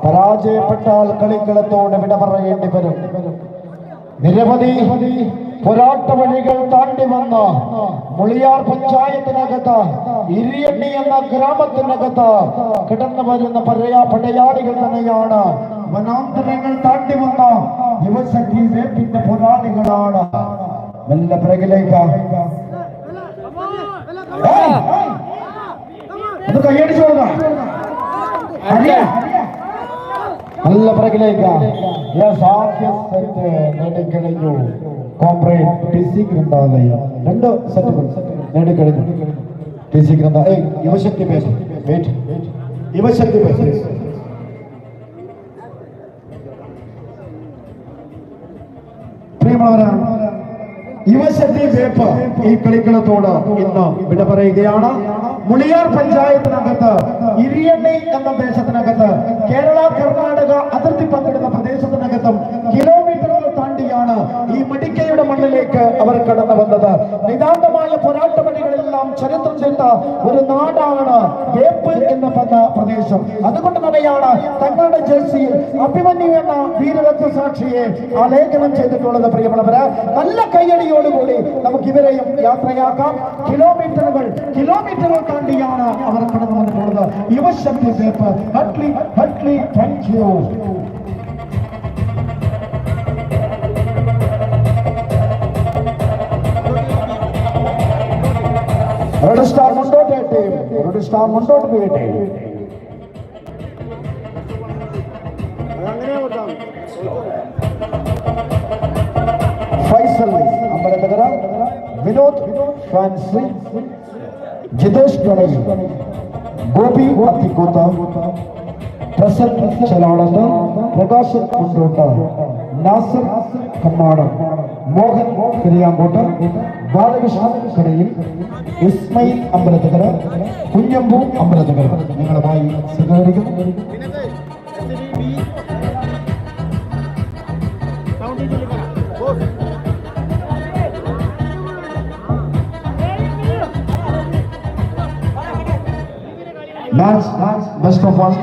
പരാജയപ്പെട്ടാൽ കളിക്കളത്തോട് വിട പറയേണ്ടി വരും. നിരവധി പോരാട്ട വഴികൾ താണ്ടി വന്ന മുളിയാർ പഞ്ചായത്തിനകത്ത് ഇരിയണ്ണി എന്ന ഗ്രാമത്തിനകത്ത് കിടന്നു വരുന്ന പടയാളികൾ തന്നെയാണ്. വനാന്തരങ്ങൾ താണ്ടി വന്ന യുവശക്തി വേപ്പിന്റെ പോരാളികളാണ്. നല്ല പിറകിലേക്ക് കൈയടിച്ചു കൊടുക്കാം. നല്ല പിറകിലേക്ക് നേടിക്കഴിഞ്ഞു. കോംപ്രേഡ് TC ഗ്രന്ഥാലയം 2 സെറ്റുകൾ നേടിക്കഴിഞ്ഞു. TC ഗ്രന്ഥാലയം യുവശക്തി പേസ് യുവശക്തി പേസ് പ്രിയമുള്ളവരാണ്. യുവശക്തി വേപ്പ് ഈ കളിക്കളത്തോട് ഇന്ന് വിട പറയുകയാണ്. മുളിയാർ പഞ്ചായത്തിനകത്ത് ഇരിയണ്ണി എന്ന ദേശത്തിനകത്ത് കേരള കർണാടക അതിർത്തി പങ്കിടുന്ന പ്രദേശത്തിനകത്തും കിലോമീറ്ററുകൾ താണ്ടിയാണ് ഈ മടിക്കയുടെ മണ്ണിലേക്ക് അവർ കടന്നു വന്നത്. നിതാന്തമായ പോരാട്ട വഴികളെല്ലാം ചരിത്രം ചെയ്ത ഒരു നാടാണ് വേപ്പ് എന്ന പ്രദേശം. അതുകൊണ്ട് തന്നെയാണ് തങ്ങളുടെ ജേഴ്സിയിൽ അഭിമന്യു എന്ന വീരരക്തസാക്ഷിയെ ആലേഖനം ചെയ്തിട്ടുള്ളത്. പ്രിയമുള്ളവര്, നല്ല കയ്യടിയോടുകൂടി നമുക്ക് ഇവരെയും യാത്രയാക്കാം. കിലോമീറ്ററുകൾ താണ്ടിയാണ് അവർ കടന്നു വന്നിട്ടുള്ളത്. യുവശക്തി വേപ്പ് heartily thank you. Red star Mundott വീട്ടെ ഫൈസൽ അമ്പലത്തകര, വിനോദ് ഫാൻസി, ജിതേഷ് ഗണേഷ്, ഗോപി അത്തിക്കൂത്ത, പ്രസന്റ് ചെലാളത്ത്, പ്രകാശ് മുണ്ടോട്ട്, നാസർ കമ്മാടം, മോഹൻ പെരിയാങ്കോട്ട്, ബാലകൃഷ്ണൻ കടയിൽ, ഇസ്മയിൽ അമ്പലത്തകര, കുഞ്ഞമ്പു അമ്പലത്തകര നിങ്ങളുമായി സഹകരിക്കും. Best of all.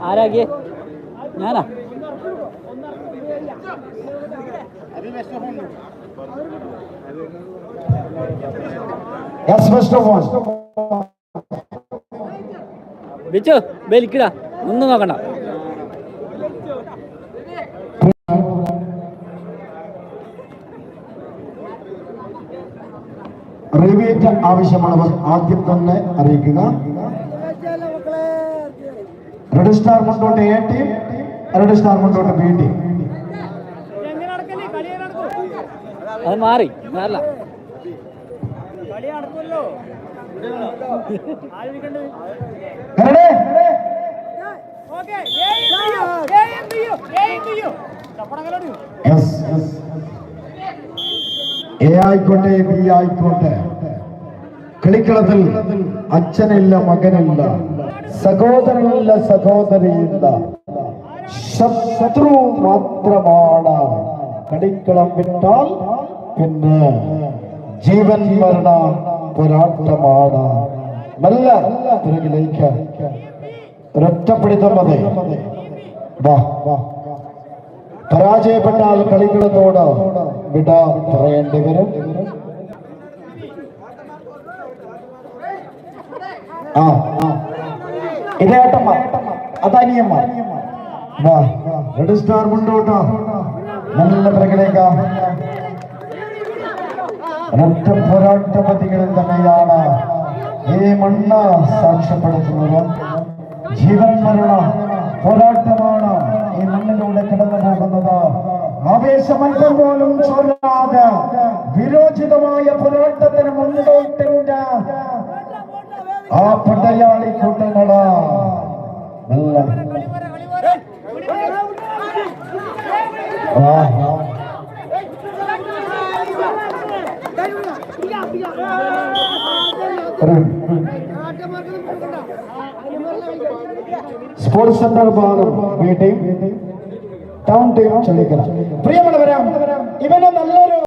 ആരാകിയ ഞാനാ ബിച്ചു ബലിക്കടാ, ഒന്നും നോക്കണ്ട. റിവേറ്റ് ആവശ്യമാണവർ ആദ്യം തന്നെ അറിയിക്കുക. Red star Mundott A team, red star Mundott B team. അത് മാറില്ല. A ആയിക്കോട്ടെ B ആയിക്കോട്ടെ, കളിക്കളത്തിൽ അച്ഛനില്ല, മകനില്ല, സഹോദരനില്ല, സഹോദരിയില്ല, ശത്രു മാത്രമാണ്. കളിക്കളം വിട്ടാൽ പിന്നെ ജീവൻ മരണ പോരാട്ടമാണ്. നല്ല പിറകിലേക്ക് ഒരൊറ്റപ്പിടിത്തം മതി. പരാജയപ്പെട്ടാൽ കളിക്കളത്തോട് വിട പറയേണ്ടി വരും. ഇതേട്ടമ്മ അതനിയമ്മ. റെഡ് സ്റ്റാർ മുണ്ടോട്ട് നല്ല പിറകിലേക്ക് ഒറ്റ പോരാട്ടപതികളിൽ തന്നെയാണ് ഈ മണ്ണ് സാക്ഷ്യപ്പെടുത്തുന്നത്. ജീവൻ മരണ പോരാട്ടമാണ് ഈ മണ്ണിലൂടെ കടന്നു പോകുന്നത്. ആവേശമൽപ്പം പോലും ചോരാതെ വിരോചിതമായ പോരാട്ടത്തിന് മുൻപോട്ടിന്റെ ആ പടയാളി കൂട്ടങ്ങള് നല്ല സ്പോർട്സ് സെന്റർ ഭാഗം B ടീം, ടൗൺ ടീം ചളിക്കല. പ്രിയമുള്ളവരാ, ഇവന് നല്ലൊരു